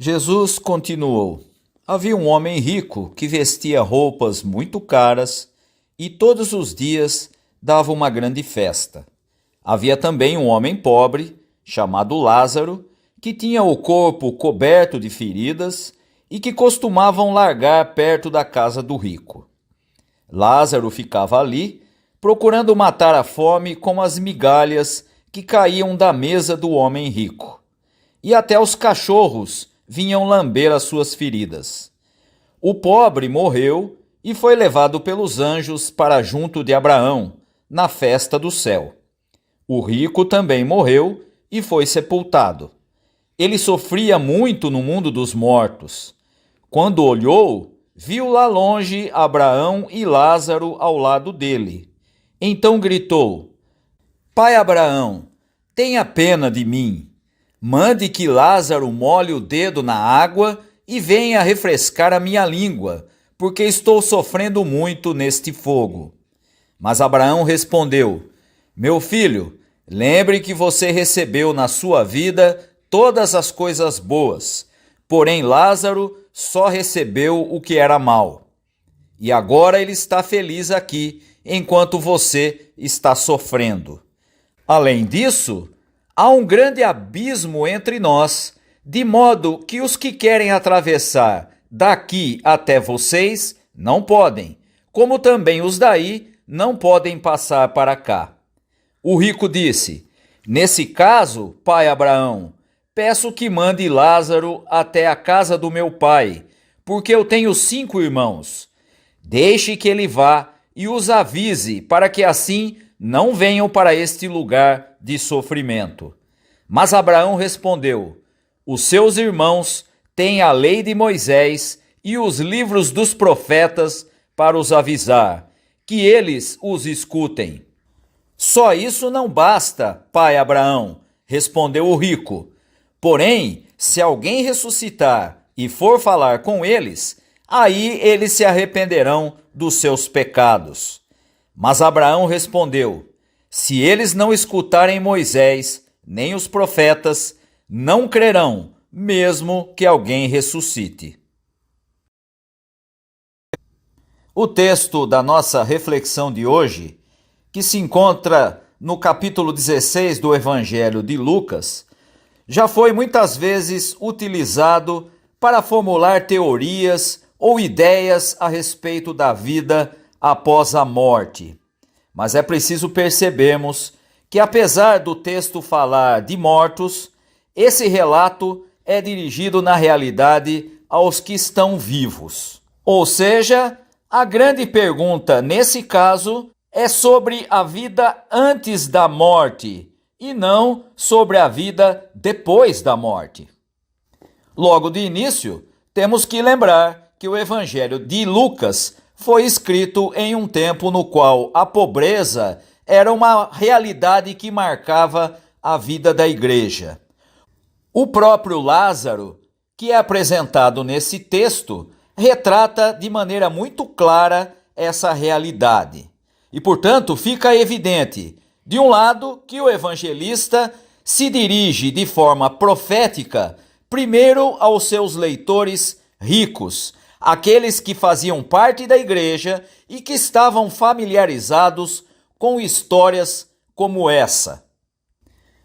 Jesus continuou: Havia um homem rico que vestia roupas muito caras e todos os dias dava uma grande festa. Havia também um homem pobre, chamado Lázaro, que tinha o corpo coberto de feridas e que costumavam largar perto da casa do rico. Lázaro ficava ali, procurando matar a fome com as migalhas que caíam da mesa do homem rico. E até os cachorros vinham lamber as suas feridas. O pobre morreu e foi levado pelos anjos para junto de Abraão, na festa do céu. O rico também morreu e foi sepultado. Ele sofria muito no mundo dos mortos. Quando olhou, viu lá longe Abraão e Lázaro ao lado dele. Então gritou: Pai Abraão, tenha pena de mim. Mande que Lázaro molhe o dedo na água e venha refrescar a minha língua, porque estou sofrendo muito neste fogo. Mas Abraão respondeu: Meu filho, lembre que você recebeu na sua vida todas as coisas boas, porém Lázaro só recebeu o que era mal. E agora ele está feliz aqui, enquanto você está sofrendo. Além disso, há um grande abismo entre nós, de modo que os que querem atravessar daqui até vocês não podem, como também os daí não podem passar para cá. O rico disse: Nesse caso, pai Abraão, peço que mande Lázaro até a casa do meu pai, porque eu tenho 5 irmãos. Deixe que ele vá e os avise, para que assim não venham para este lugar de sofrimento. Mas Abraão respondeu: Os seus irmãos têm a lei de Moisés e os livros dos profetas para os avisar, que eles os escutem. Só isso não basta, pai Abraão, respondeu o rico. Porém, se alguém ressuscitar e for falar com eles, aí eles se arrependerão dos seus pecados. Mas Abraão respondeu: Se eles não escutarem Moisés, nem os profetas, não crerão, mesmo que alguém ressuscite. O texto da nossa reflexão de hoje, que se encontra no capítulo 16 do Evangelho de Lucas, já foi muitas vezes utilizado para formular teorias ou ideias a respeito da vida após a morte. Mas é preciso percebermos que, apesar do texto falar de mortos, esse relato é dirigido na realidade aos que estão vivos. Ou seja, a grande pergunta nesse caso é sobre a vida antes da morte e não sobre a vida depois da morte. Logo de início, temos que lembrar que o Evangelho de Lucas foi escrito em um tempo no qual a pobreza era uma realidade que marcava a vida da igreja. O próprio Lázaro, que é apresentado nesse texto, retrata de maneira muito clara essa realidade. E, portanto, fica evidente, de um lado, que o evangelista se dirige de forma profética primeiro aos seus leitores ricos, aqueles que faziam parte da igreja e que estavam familiarizados com histórias como essa.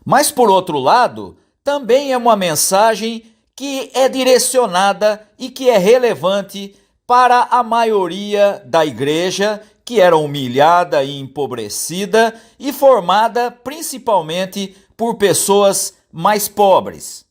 Mas, por outro lado, também é uma mensagem que é direcionada e que é relevante para a maioria da igreja, que era humilhada e empobrecida e formada principalmente por pessoas mais pobres.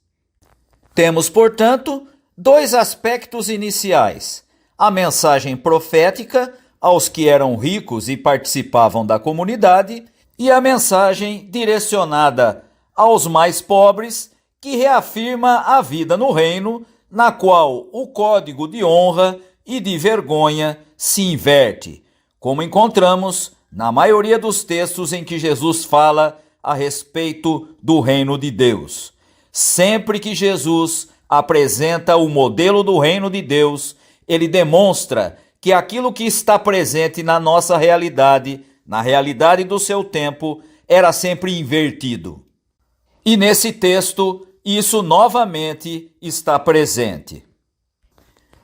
Temos, portanto, 2 aspectos iniciais: a mensagem profética aos que eram ricos e participavam da comunidade, e a mensagem direcionada aos mais pobres, que reafirma a vida no reino, na qual o código de honra e de vergonha se inverte, como encontramos na maioria dos textos em que Jesus fala a respeito do reino de Deus. Sempre que Jesus apresenta o modelo do reino de Deus, ele demonstra que aquilo que está presente na nossa realidade, na realidade do seu tempo, era sempre invertido. E nesse texto, isso novamente está presente.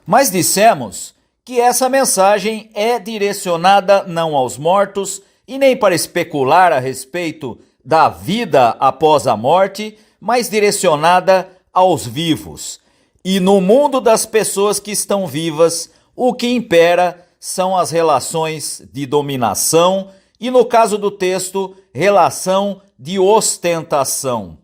Mas dissemos que essa mensagem é direcionada não aos mortos e nem para especular a respeito da vida após a morte, mas direcionada aos vivos. E no mundo das pessoas que estão vivas, o que impera são as relações de dominação e, no caso do texto, relação de ostentação.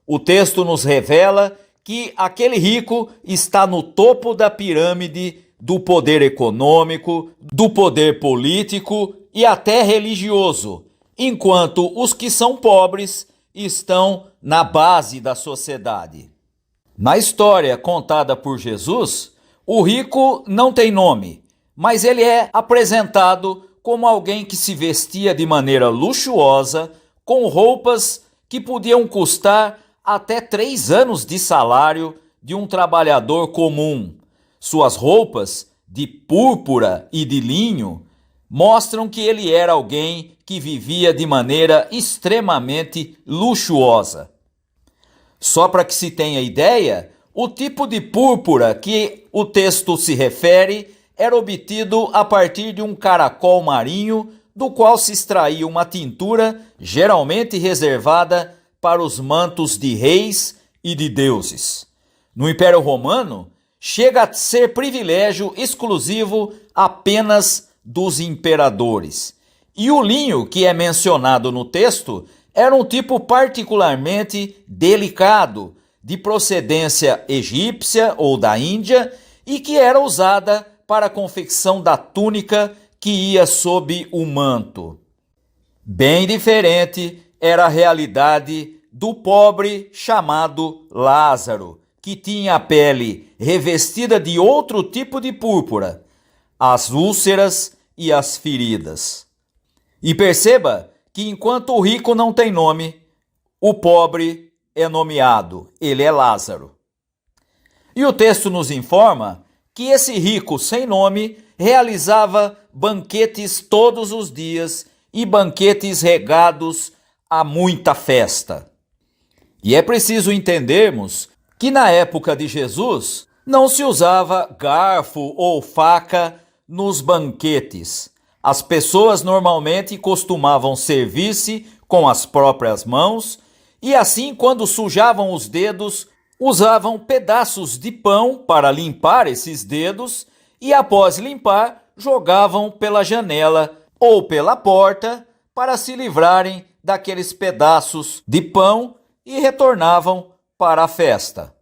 O texto nos revela que aquele rico está no topo da pirâmide do poder econômico, do poder político e até religioso, enquanto os que são pobres estão na base da sociedade. Na história contada por Jesus, o rico não tem nome, mas ele é apresentado como alguém que se vestia de maneira luxuosa, com roupas que podiam custar até 3 anos de salário de um trabalhador comum. Suas roupas de púrpura e de linho mostram que ele era alguém que vivia de maneira extremamente luxuosa. Só para que se tenha ideia, o tipo de púrpura que o texto se refere era obtido a partir de um caracol marinho, do qual se extraía uma tintura geralmente reservada para os mantos de reis e de deuses. No Império Romano, chega a ser privilégio exclusivo apenas dos imperadores. E o linho que é mencionado no texto era um tipo particularmente delicado, de procedência egípcia ou da Índia, e que era usada para a confecção da túnica que ia sob o manto. Bem diferente era a realidade do pobre chamado Lázaro, que tinha a pele revestida de outro tipo de púrpura, as úlceras e as feridas. E perceba que enquanto o rico não tem nome, o pobre é nomeado, ele é Lázaro. E o texto nos informa que esse rico sem nome realizava banquetes todos os dias e banquetes regados a muita festa. E é preciso entendermos que na época de Jesus não se usava garfo ou faca nos banquetes. As pessoas normalmente costumavam servir-se com as próprias mãos e assim, quando sujavam os dedos, usavam pedaços de pão para limpar esses dedos e após limpar, jogavam pela janela ou pela porta para se livrarem daqueles pedaços de pão e retornavam para a festa.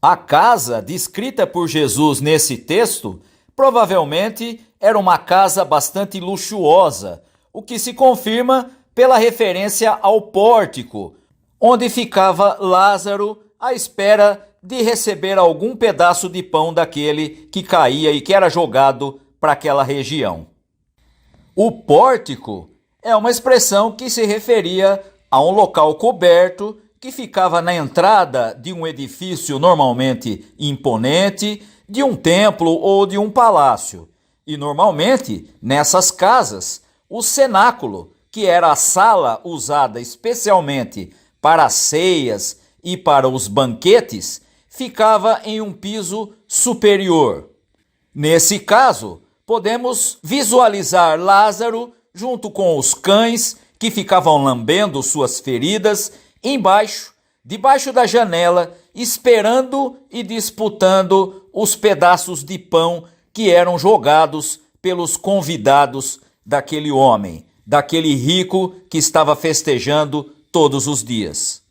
A casa descrita por Jesus nesse texto provavelmente era uma casa bastante luxuosa, o que se confirma pela referência ao pórtico, onde ficava Lázaro à espera de receber algum pedaço de pão daquele que caía e que era jogado para aquela região. O pórtico é uma expressão que se referia a um local coberto que ficava na entrada de um edifício normalmente imponente, de um templo ou de um palácio. E normalmente, nessas casas, o cenáculo, que era a sala usada especialmente para as ceias e para os banquetes, ficava em um piso superior. Nesse caso, podemos visualizar Lázaro junto com os cães que ficavam lambendo suas feridas debaixo da janela, esperando e disputando os pedaços de pão que eram jogados pelos convidados daquele homem, daquele rico que estava festejando todos os dias.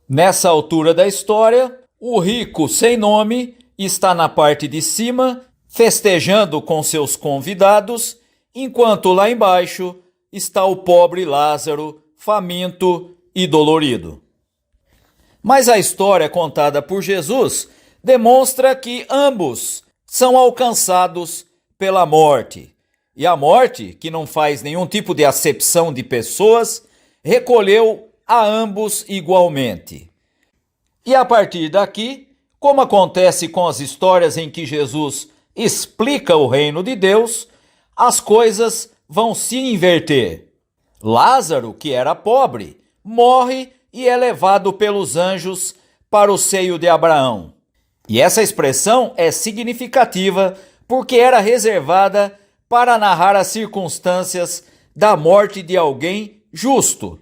Nessa altura da história, o rico sem nome está na parte de cima, festejando com seus convidados, enquanto lá embaixo está o pobre Lázaro, faminto e dolorido. Mas a história contada por Jesus demonstra que ambos são alcançados pela morte. E a morte, que não faz nenhum tipo de acepção de pessoas, recolheu a ambos igualmente. E a partir daqui, como acontece com as histórias em que Jesus explica o reino de Deus, as coisas vão se inverter. Lázaro, que era pobre, morre e é levado pelos anjos para o seio de Abraão. E essa expressão é significativa porque era reservada para narrar as circunstâncias da morte de alguém justo.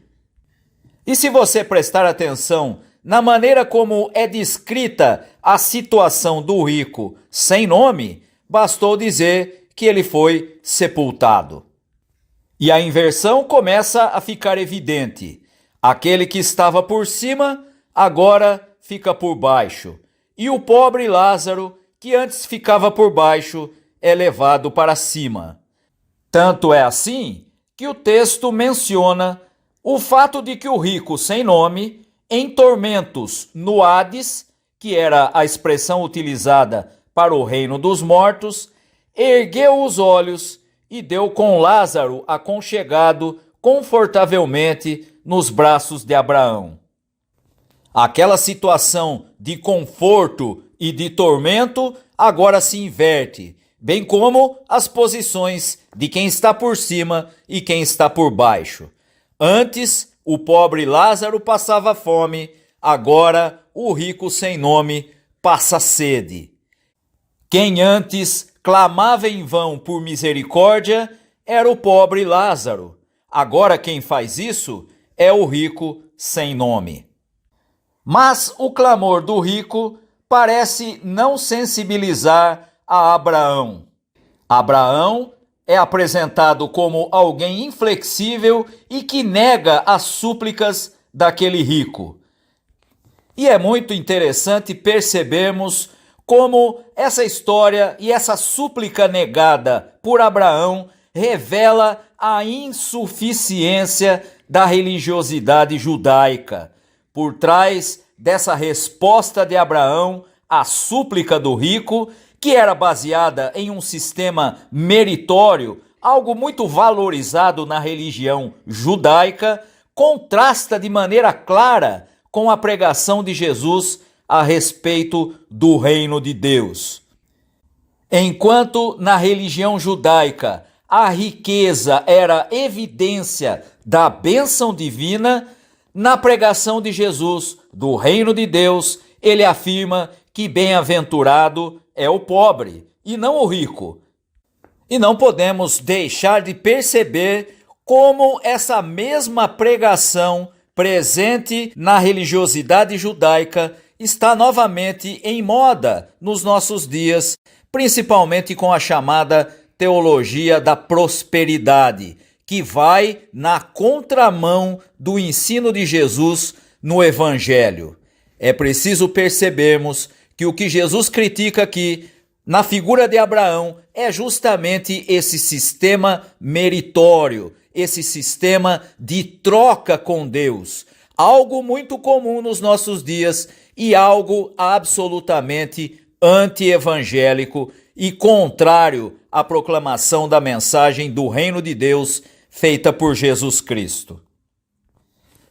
E se você prestar atenção na maneira como é descrita a situação do rico sem nome, bastou dizer que ele foi sepultado. E a inversão começa a ficar evidente. Aquele que estava por cima, agora fica por baixo. E o pobre Lázaro, que antes ficava por baixo, é levado para cima. Tanto é assim que o texto menciona o fato de que o rico sem nome, em tormentos no Hades, que era a expressão utilizada para o reino dos mortos, ergueu os olhos e deu com Lázaro aconchegado confortavelmente nos braços de Abraão. Aquela situação de conforto e de tormento agora se inverte, bem como as posições de quem está por cima e quem está por baixo. Antes, o pobre Lázaro passava fome, agora o rico sem nome passa sede. Quem antes clamava em vão por misericórdia era o pobre Lázaro. Agora quem faz isso é o rico sem nome. Mas o clamor do rico parece não sensibilizar a Abraão. Abraão é apresentado como alguém inflexível e que nega as súplicas daquele rico. E é muito interessante percebermos como essa história e essa súplica negada por Abraão revela a insuficiência da religiosidade judaica. Por trás dessa resposta de Abraão à súplica do rico, que era baseada em um sistema meritório, algo muito valorizado na religião judaica, contrasta de maneira clara com a pregação de Jesus a respeito do reino de Deus. Enquanto na religião judaica a riqueza era evidência da bênção divina, na pregação de Jesus do reino de Deus, ele afirma que bem-aventurado é o pobre e não o rico. E não podemos deixar de perceber como essa mesma pregação presente na religiosidade judaica está novamente em moda nos nossos dias, principalmente com a chamada teologia da prosperidade, que vai na contramão do ensino de Jesus no Evangelho. É preciso percebermos que o que Jesus critica aqui, na figura de Abraão, é justamente esse sistema meritório, esse sistema de troca com Deus. Algo muito comum nos nossos dias e algo absolutamente anti-evangélico e contrário à proclamação da mensagem do reino de Deus feita por Jesus Cristo.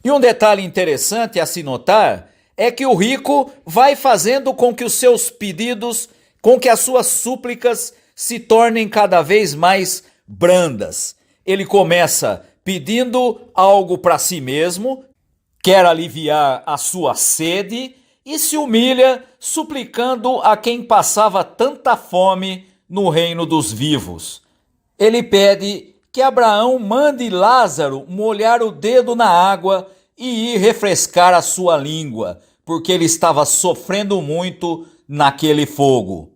E um detalhe interessante a se notar é que o rico vai fazendo com que os seus pedidos, com que as suas súplicas se tornem cada vez mais brandas. Ele começa pedindo algo para si mesmo, quer aliviar a sua sede e se humilha suplicando a quem passava tanta fome no reino dos vivos. Ele pede que Abraão mande Lázaro molhar o dedo na água e ir refrescar a sua língua, porque ele estava sofrendo muito naquele fogo.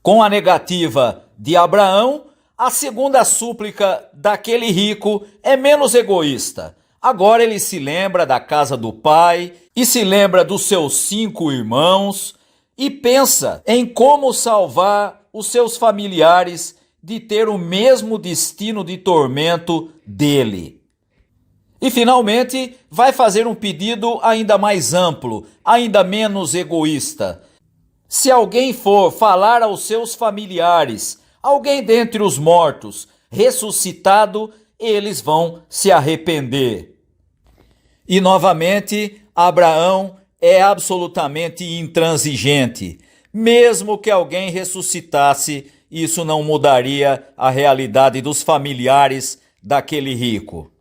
Com a negativa de Abraão, a segunda súplica daquele rico é menos egoísta. Agora ele se lembra da casa do pai e se lembra dos seus 5 irmãos e pensa em como salvar os seus familiares de ter o mesmo destino de tormento dele. E finalmente vai fazer um pedido ainda mais amplo, ainda menos egoísta. Se alguém for falar aos seus familiares, alguém dentre os mortos, ressuscitado, eles vão se arrepender. E novamente, Abraão é absolutamente intransigente. Mesmo que alguém ressuscitasse, isso não mudaria a realidade dos familiares daquele rico.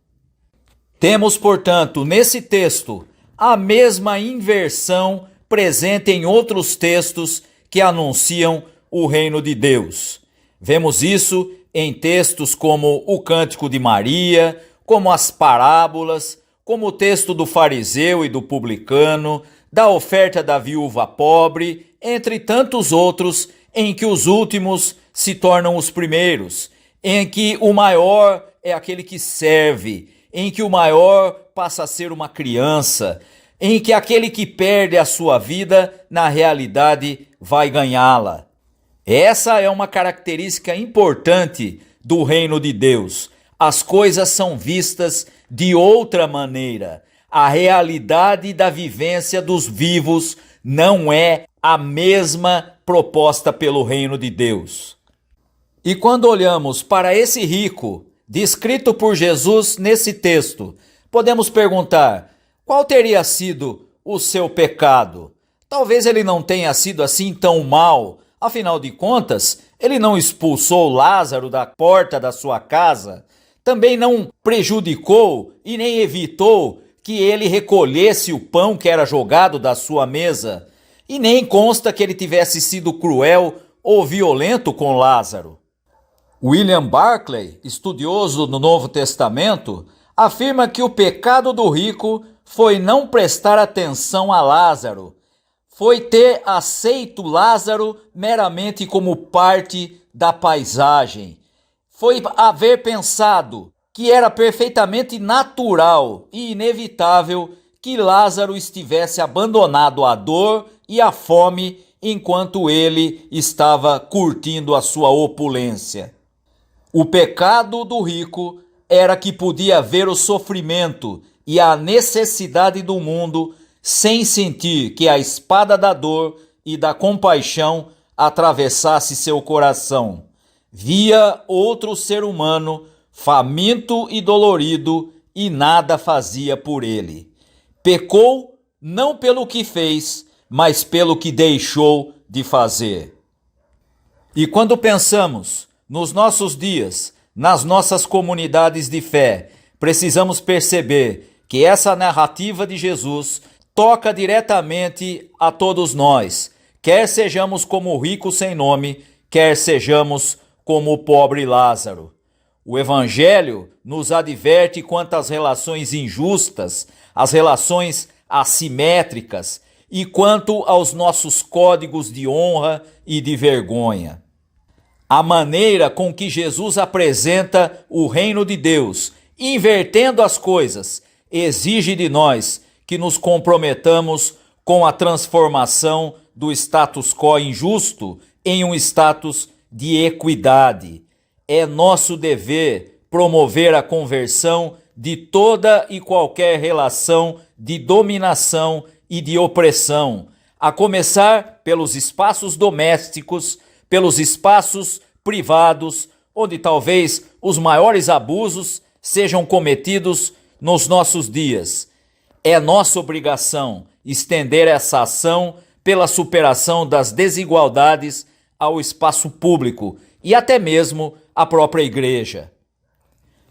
Temos, portanto, nesse texto, a mesma inversão presente em outros textos que anunciam o reino de Deus. Vemos isso em textos como o Cântico de Maria, como as parábolas, como o texto do fariseu e do publicano, da oferta da viúva pobre, entre tantos outros, em que os últimos se tornam os primeiros, em que o maior é aquele que serve, em que o maior passa a ser uma criança, em que aquele que perde a sua vida, na realidade, vai ganhá-la. Essa é uma característica importante do reino de Deus. As coisas são vistas de outra maneira. A realidade da vivência dos vivos não é a mesma proposta pelo reino de Deus. E quando olhamos para esse rico, descrito por Jesus nesse texto, podemos perguntar: qual teria sido o seu pecado? Talvez ele não tenha sido assim tão mal. Afinal de contas, ele não expulsou Lázaro da porta da sua casa, também não prejudicou e nem evitou que ele recolhesse o pão que era jogado da sua mesa, e nem consta que ele tivesse sido cruel ou violento com Lázaro. William Barclay, estudioso do Novo Testamento, afirma que o pecado do rico foi não prestar atenção a Lázaro, foi ter aceito Lázaro meramente como parte da paisagem, foi haver pensado que era perfeitamente natural e inevitável que Lázaro estivesse abandonado à dor e à fome enquanto ele estava curtindo a sua opulência. O pecado do rico era que podia ver o sofrimento e a necessidade do mundo sem sentir que a espada da dor e da compaixão atravessasse seu coração. Via outro ser humano faminto e dolorido e nada fazia por ele. Pecou não pelo que fez, mas pelo que deixou de fazer. E quando pensamos nos nossos dias, nas nossas comunidades de fé, precisamos perceber que essa narrativa de Jesus toca diretamente a todos nós, quer sejamos como o rico sem nome, quer sejamos como o pobre Lázaro. O Evangelho nos adverte quanto às relações injustas, às relações assimétricas e quanto aos nossos códigos de honra e de vergonha. A maneira com que Jesus apresenta o reino de Deus, invertendo as coisas, exige de nós que nos comprometamos com a transformação do status quo injusto em um status de equidade. É nosso dever promover a conversão de toda e qualquer relação de dominação e de opressão, a começar pelos espaços domésticos, pelos espaços privados, onde talvez os maiores abusos sejam cometidos nos nossos dias. É nossa obrigação estender essa ação pela superação das desigualdades ao espaço público e até mesmo à própria igreja.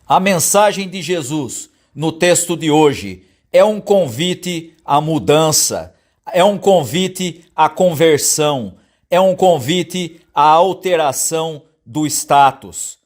A mensagem de Jesus no texto de hoje é um convite à mudança, é um convite à conversão, é um convite à alteração do status.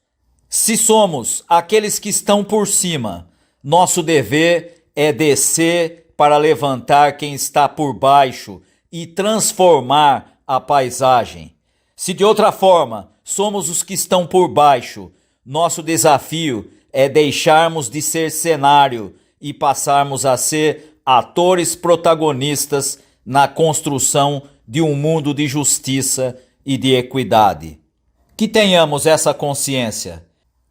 Se somos aqueles que estão por cima, nosso dever é descer para levantar quem está por baixo e transformar a paisagem. Se de outra forma somos os que estão por baixo, nosso desafio é deixarmos de ser cenário e passarmos a ser atores protagonistas na construção de um mundo de justiça e de equidade. Que tenhamos essa consciência,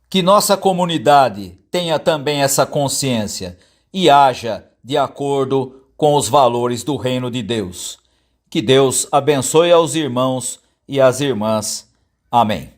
que nossa comunidade tenha também essa consciência e haja de acordo com os valores do reino de Deus. Que Deus abençoe aos irmãos e às irmãs. Amém.